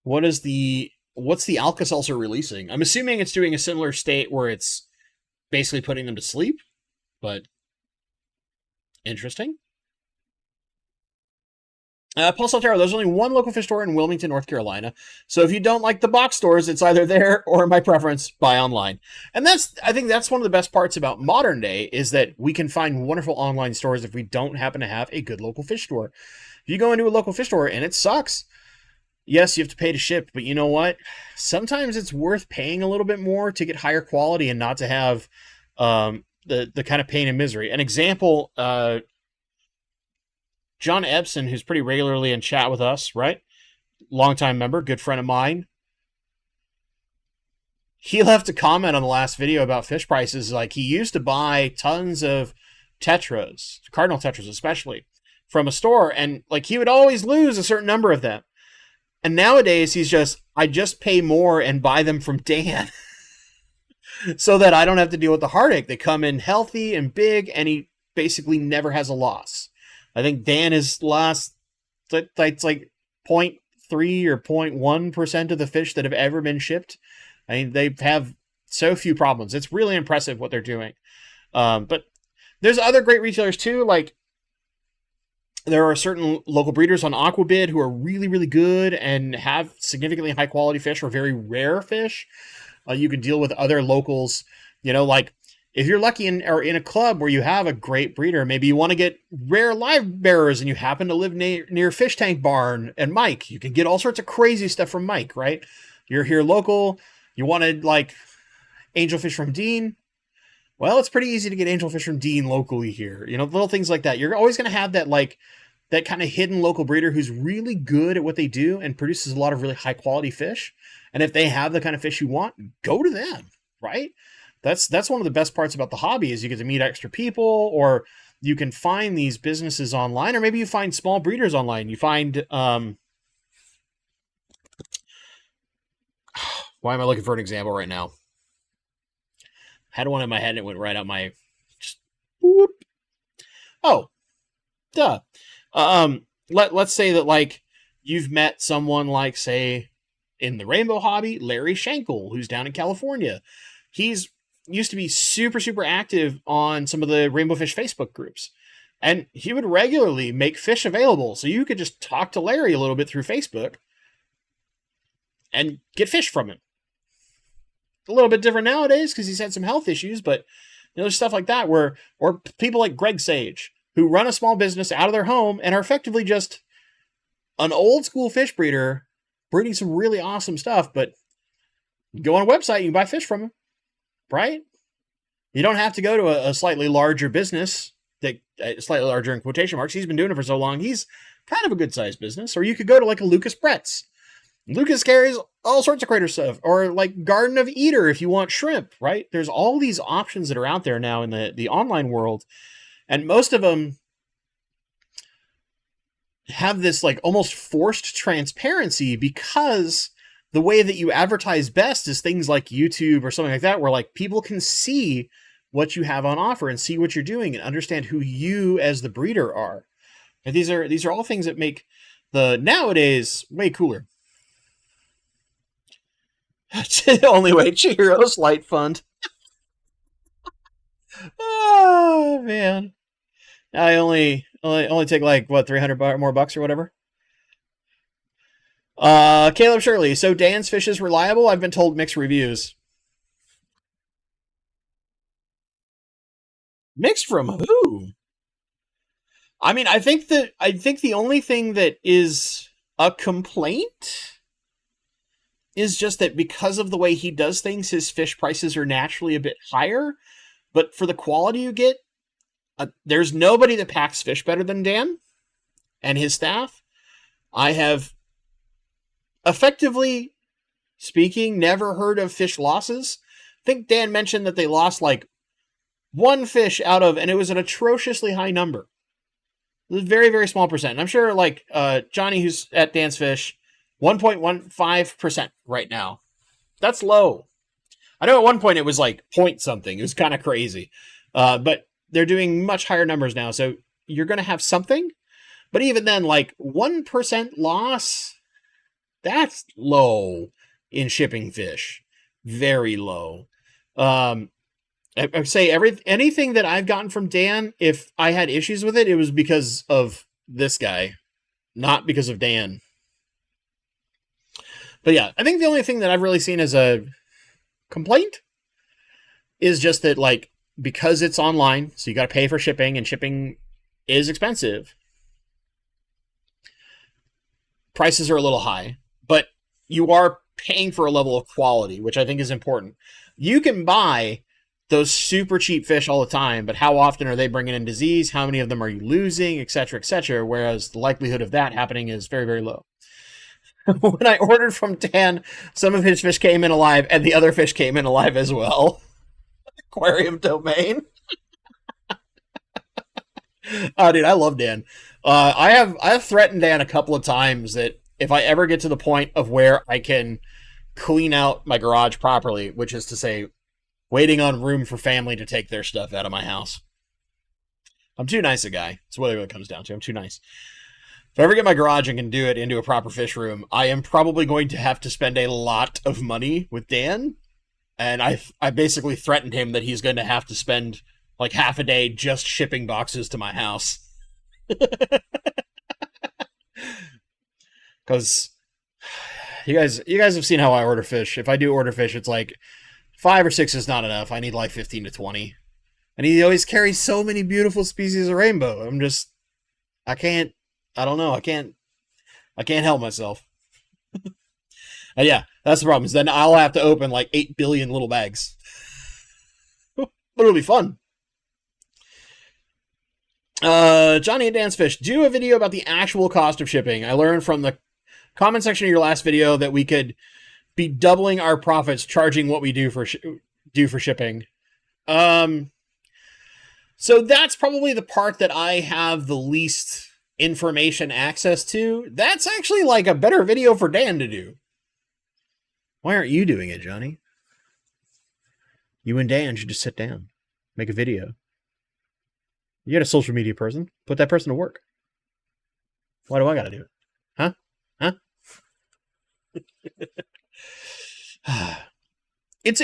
What's the Alka-Seltzer releasing? I'm assuming it's doing a similar state where it's basically putting them to sleep, but interesting. Paul Saltero, there's only one local fish store in Wilmington, North Carolina. So if you don't like the box stores, it's either there or, my preference, buy online. And I think that's one of the best parts about modern day is that we can find wonderful online stores if we don't happen to have a good local fish store. If you go into a local fish store and it sucks, yes, you have to pay to ship, but you know what? Sometimes it's worth paying a little bit more to get higher quality and not to have the kind of pain and misery. An example, John Ebsen, who's pretty regularly in chat with us, right? Longtime member, good friend of mine. He left a comment on the last video about fish prices. Like, he used to buy tons of tetras, cardinal tetras especially, from a store, and like he would always lose a certain number of them. And nowadays I just pay more and buy them from Dan so that I don't have to deal with the heartache. They come in healthy and big, and he basically never has a loss. I think Dan has lost, it's like 0.3 or 0.1% of the fish that have ever been shipped. I mean, they have so few problems. It's really impressive what they're doing. But there's other great retailers too. Like, there are certain local breeders on Aquabid who are really, really good and have significantly high quality fish or very rare fish. You can deal with other locals, like, if you're lucky or in a club where you have a great breeder, maybe you want to get rare live bearers and you happen to live near Fish Tank Barn and Mike, you can get all sorts of crazy stuff from Mike, right? You're here local, you wanted like angelfish from Dean. Well, it's pretty easy to get angelfish from Dean locally here. Little things like that. You're always going to have that kind of hidden local breeder who's really good at what they do and produces a lot of really high quality fish. And if they have the kind of fish you want, go to them, right? That's one of the best parts about the hobby is you get to meet extra people, or you can find these businesses online, or maybe you find small breeders online. You find, why am I looking for an example right now? I had one in my head and it went right out my, just, whoop. Oh, duh. Let's say that like you've met someone like, say, in the rainbow hobby, Larry Schenkel, who's down in California. He's used to be super, super active on some of the rainbow fish Facebook groups. And he would regularly make fish available. So you could just talk to Larry a little bit through Facebook and get fish from him. A little bit different nowadays because he's had some health issues, but there's stuff like that or people like Greg Sage, who run a small business out of their home and are effectively just an old school fish breeder breeding some really awesome stuff. But you go on a website, you can buy fish from him. Right? You don't have to go to a slightly larger business, slightly larger in quotation marks. He's been doing it for so long. He's kind of a good sized business. Or you could go to like a Lucas Bretz. Lucas carries all sorts of crater stuff. Or like Garden of Eater if you want shrimp, right? There's all these options that are out there now in the online world. And most of them have this like almost forced transparency because the way that you advertise best is things like YouTube or something like that, where like people can see what you have on offer and see what you're doing and understand who you as the breeder are. And these are all things that make the nowadays way cooler. Only way, Chihiro's Light Fund. Oh man, I only take like what, 300 more bucks or whatever. Caleb Shirley. So Dan's fish is reliable? I've been told mixed reviews. Mixed from who? I mean, I think the only thing that is a complaint is just that because of the way he does things, his fish prices are naturally a bit higher. But for the quality you get, there's nobody that packs fish better than Dan and his staff. I have, effectively speaking, never heard of fish losses. I think Dan mentioned that they lost like one fish out of, and it was an atrociously high number. Very, very small percent. And I'm sure like Johnny, who's at Dan's Fish, 1.15% right now. That's low. I know at one point it was like point something. It was kind of crazy. But they're doing much higher numbers now. So you're going to have something. But even then, like 1% loss, that's low in shipping fish. Very low. I would say anything that I've gotten from Dan, if I had issues with it, it was because of this guy, not because of Dan. But yeah, I think the only thing that I've really seen as a complaint is just that, like, because it's online, so you got to pay for shipping, and shipping is expensive. Prices are a little high, but you are paying for a level of quality, which I think is important. You can buy those super cheap fish all the time, but how often are they bringing in disease? How many of them are you losing, et cetera, whereas the likelihood of that happening is very, very low. When I ordered from Dan, some of his fish came in alive, and the other fish came in alive as well. Aquarium domain. Oh, dude, I love Dan. I have threatened Dan a couple of times that if I ever get to the point of where I can clean out my garage properly, which is to say, waiting on room for family to take their stuff out of my house. I'm too nice a guy. That's what it really comes down to. I'm too nice. If I ever get my garage and can do it into a proper fish room, I am probably going to have to spend a lot of money with Dan. And I basically threatened him that he's going to have to spend like half a day just shipping boxes to my house. Because you guys have seen how I order fish. If I do order fish, it's like 5 or 6 is not enough. I need like 15 to 20. And he always carries so many beautiful species of rainbow. I can't help myself. And yeah, that's the problem. Is then I'll have to open like 8 billion little bags. But it'll be fun. Johnny and Dan's Fish, do a video about the actual cost of shipping. I learned from the comment section of your last video that we could be doubling our profits charging what we do for shipping. So that's probably the part that I have the least information access to. That's actually like a better video for Dan to do. Why aren't you doing it, Johnny? You and Dan should just sit down, make a video. You got a social media person. Put that person to work. Why do I got to do it? Huh? It's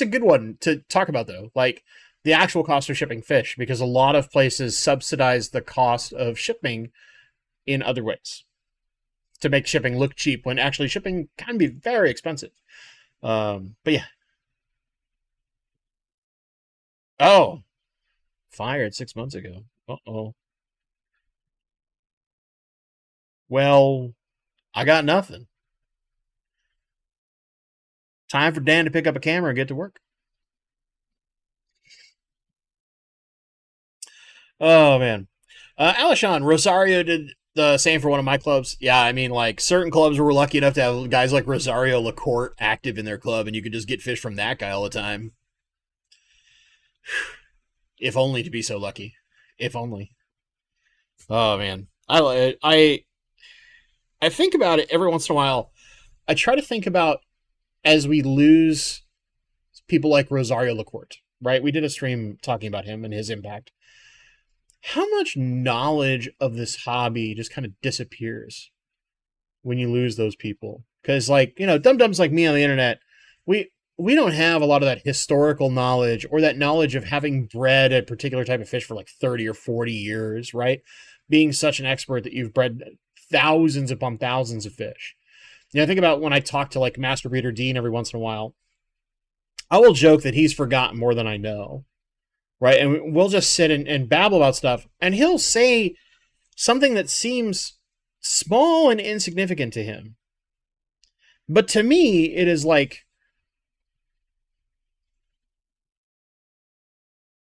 a good one to talk about, though. Like the actual cost of shipping fish, because a lot of places subsidize the cost of shipping in other ways to make shipping look cheap when actually shipping can be very expensive. But yeah. Oh, fired 6 months ago. Uh-oh. Well, I got nothing. Time for Dan to pick up a camera and get to work. Oh, man. Alishon, Rosario did the same for one of my clubs. Yeah, I mean, like, certain clubs were lucky enough to have guys like Rosario Lacorte active in their club, and you could just get fish from that guy all the time. If only to be so lucky. If only. Oh, man. I think about it every once in a while. I try to think about as we lose people like Rosario Lacorte, right? We did a stream talking about him and his impact. How much knowledge of this hobby just kind of disappears when you lose those people? Because, like, you know, dum-dums like me on the internet, we don't have a lot of that historical knowledge or that knowledge of having bred a particular type of fish for like 30 or 40 years, right? Being such an expert that you've bred thousands upon thousands of fish. You know, think about when I talk to like Master Breeder Dean every once in a while. I will joke that he's forgotten more than I know, right? And we'll just sit and babble about stuff, and he'll say something that seems small and insignificant to him. But to me, it is like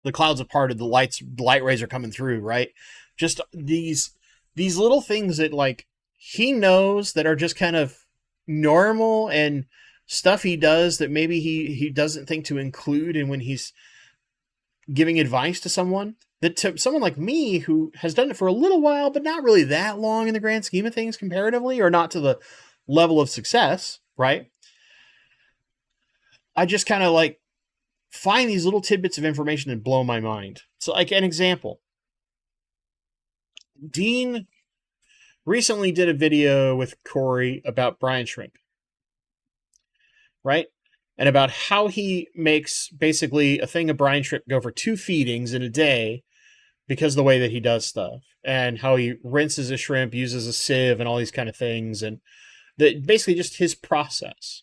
the clouds have parted, the light rays are coming through, right? Just these little things that like he knows that are just kind of normal and stuff he does that maybe he doesn't think to include, and when he's giving advice to someone that to someone like me who has done it for a little while, but not really that long in the grand scheme of things comparatively, or not to the level of success, right? I just kind of like find these little tidbits of information that blow my mind. So, like an example, Dean recently did a video with Corey about brine shrimp, right? And about how he makes basically a thing of brine shrimp go for 2 feedings in a day because of the way that he does stuff, and how he rinses a shrimp, uses a sieve, and all these kind of things, and that basically just his process.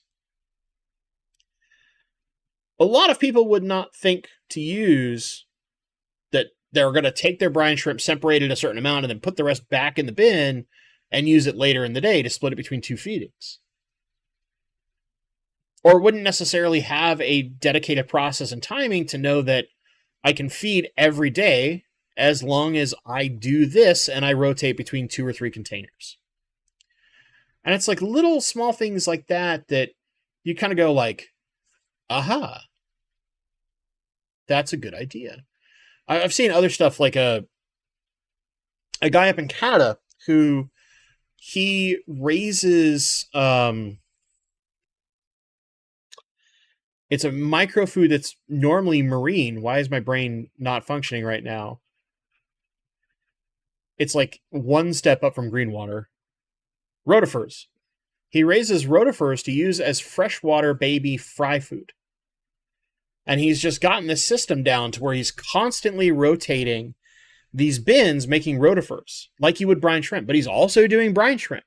A lot of people would not think to use that they're going to take their brine shrimp, separate it a certain amount, and then put the rest back in the bin and use it later in the day to split it between 2 feedings. Or wouldn't necessarily have a dedicated process and timing to know that I can feed every day as long as I do this and I rotate between 2 or 3 containers. And it's like little small things like that that you kind of go like, aha, that's a good idea. I've seen other stuff like a guy up in Canada who he raises, it's a micro food that's normally marine. Why is my brain not functioning right now? It's like one step up from green water. Rotifers. He raises rotifers to use as freshwater baby fry food. And he's just gotten this system down to where he's constantly rotating these bins making rotifers, like you would brine shrimp. But he's also doing brine shrimp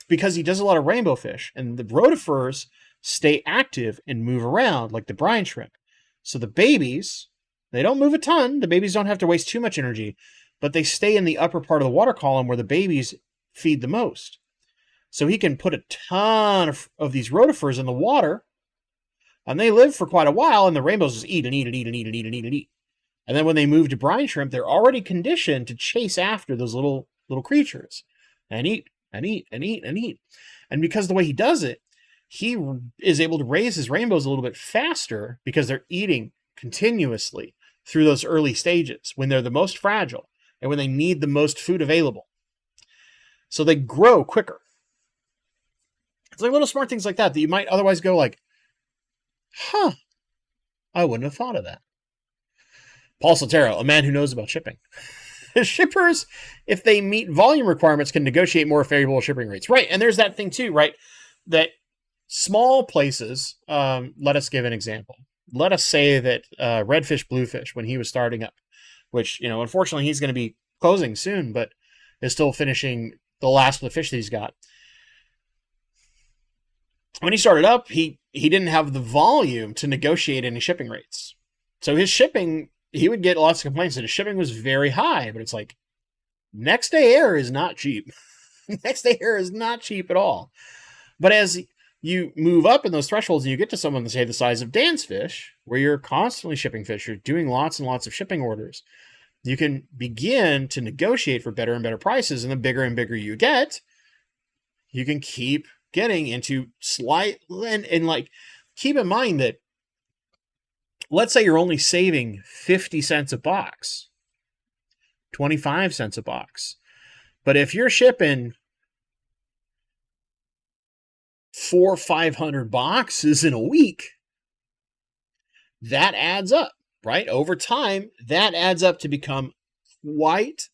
because he does a lot of rainbow fish. And the rotifers stay active and move around like the brine shrimp. So the babies, they don't move a ton. The babies don't have to waste too much energy, but they stay in the upper part of the water column where the babies feed the most. So he can put a ton of these rotifers in the water, and they live for quite a while, and the rainbows just eat and eat and eat and eat and eat and eat and eat. And then when they move to brine shrimp, they're already conditioned to chase after those little creatures and eat and eat and eat and eat. And because of the way he does it, he is able to raise his rainbows a little bit faster because they're eating continuously through those early stages when they're the most fragile and when they need the most food available. So they grow quicker. It's like little smart things like that you might otherwise go like, huh, I wouldn't have thought of that. Paul Sotero, a man who knows about shipping. Shippers, if they meet volume requirements, can negotiate more favorable shipping rates. Right, and there's that thing too, right? That small places, let us give an example. Let us say that Redfish Bluefish, when he was starting up, which, unfortunately he's going to be closing soon, but is still finishing the last of the fish that he's got. When he started up, he didn't have the volume to negotiate any shipping rates. So his shipping, he would get lots of complaints that his shipping was very high, but it's like, next day air is not cheap. Next day air is not cheap at all. But as you move up in those thresholds and you get to someone, say, the size of Dan's Fish, where you're constantly shipping fish, you're doing lots and lots of shipping orders, you can begin to negotiate for better and better prices. And the bigger and bigger you get, you can keep getting into slight, and like, keep in mind that, let's say you're only saving 50 cents a box, 25 cents a box. But if you're shipping 400 or 500 boxes in a week, that adds up, right? Over time, that adds up to become quite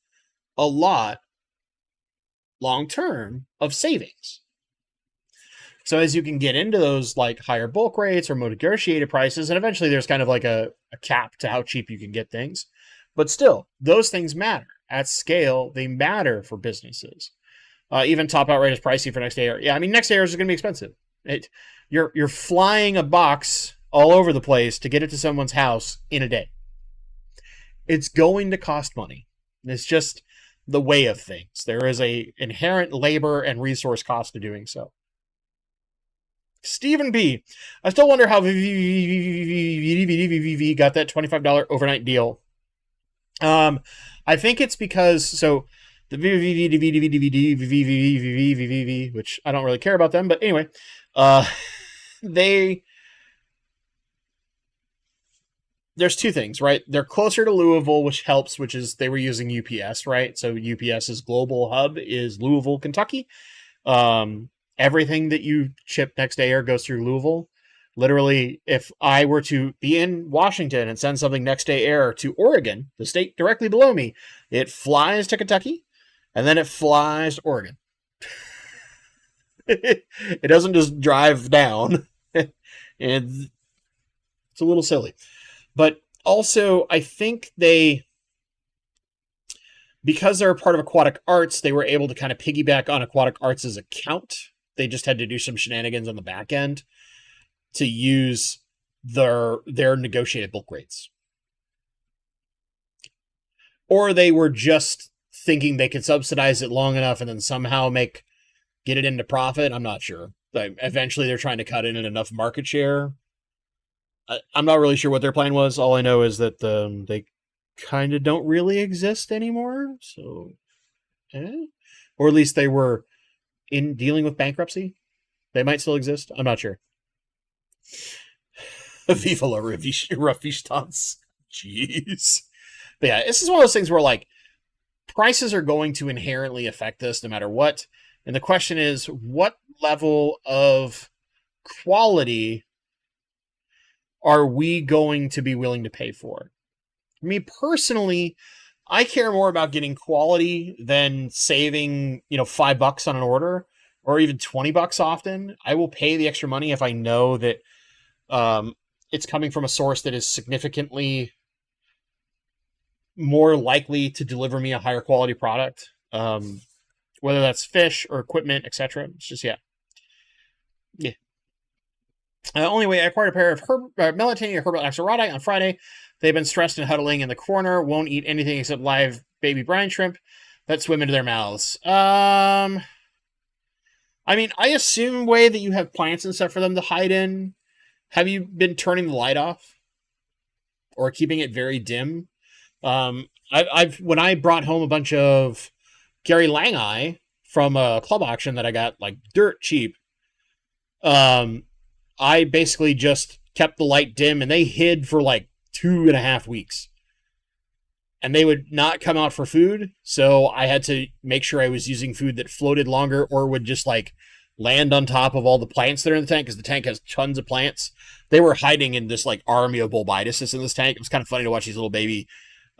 a lot long-term of savings. So as you can get into those like higher bulk rates or more negotiated prices, and eventually there's kind of like a cap to how cheap you can get things. But still, those things matter. At scale, they matter for businesses. Even top out rate is pricey for next day air. Yeah, I mean, next day air is going to be expensive. You're flying a box all over the place to get it to someone's house in a day. It's going to cost money. It's just the way of things. There is a inherent labor and resource cost to doing so. Stephen B. I still wonder how VVV got that $25 overnight deal. I think it's because, so the VVV, which I don't really care about them, but anyway, they there's two things, right? They're closer to Louisville, which helps, which is they were using UPS, right? So UPS's global hub is Louisville, Kentucky. Um, Everything that you ship next day air goes through Louisville. Literally, if I were to be in Washington and send something next day air to Oregon, the state directly below me, it flies to Kentucky and then it flies to Oregon. It doesn't just drive down. It's a little silly. But also, I think because they're a part of Aquatic Arts, they were able to kind of piggyback on Aquatic Arts' account. They just had to do some shenanigans on the back end to use their negotiated bulk rates. Or they were just thinking they could subsidize it long enough and then somehow get it into profit. I'm not sure. Eventually, they're trying to cut in enough market share. I'm not really sure what their plan was. All I know is that they kind of don't really exist anymore. So, or at least they were in dealing with bankruptcy. They might still exist. I'm not sure. Viva la Rafistans. Jeez. But yeah, this is one of those things where like prices are going to inherently affect us no matter what. And the question is, what level of quality are we going to be willing to pay for? Me personally, I care more about getting quality than saving, $5 on an order or even $20 often. I will pay the extra money if I know that it's coming from a source that is significantly more likely to deliver me a higher quality product. Whether that's fish or equipment, etc. It's just, yeah. Only way I acquired a pair of Melatonia Herbal Axolotl on Friday. They've been stressed and huddling in the corner, won't eat anything except live baby brine shrimp that swim into their mouths. I assume, Way, that you have plants and stuff for them to hide in. Have you been turning the light off? Or keeping it very dim? When I brought home a bunch of Gary Lang from a club auction that I got like dirt cheap, I basically just kept the light dim and they hid for like 2.5 weeks. And they would not come out for food, so I had to make sure I was using food that floated longer or would just like land on top of all the plants that are in the tank, because the tank has tons of plants. They were hiding in this like army of bulbitis in this tank. It was kind of funny to watch these little baby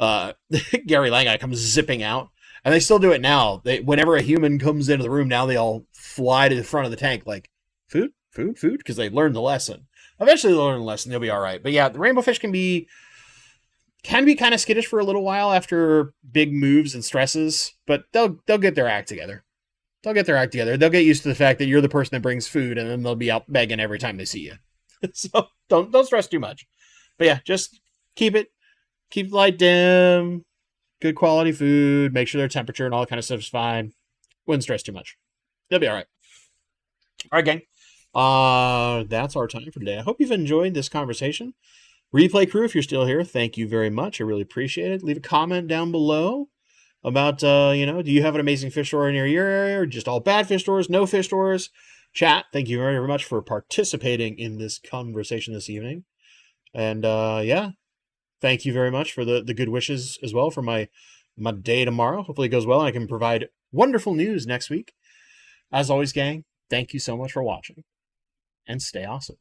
Gary Lang comes zipping out. And they still do it now. Whenever a human comes into the room now, they all fly to the front of the tank like, food, because they learned the lesson. Eventually they'll learn the lesson. They'll be all right. But yeah, the rainbow fish can be kind of skittish for a little while after big moves and stresses, but they'll get their act together. They'll get used to the fact that you're the person that brings food, and then they'll be out begging every time they see you. So don't stress too much. But yeah, just keep the light dim, good quality food, make sure their temperature and all that kind of stuff is fine. Wouldn't stress too much. They'll be all right. All right, gang. That's our time for today. I hope you've enjoyed this conversation. Replay crew, if you're still here, thank you very much. I really appreciate it. Leave a comment down below about, do you have an amazing fish store in your area, or just all bad fish stores, no fish stores? Chat, thank you very, very much for participating in this conversation this evening. And, thank you very much for the good wishes as well for my day tomorrow. Hopefully it goes well and I can provide wonderful news next week. As always, gang, thank you so much for watching, and stay awesome.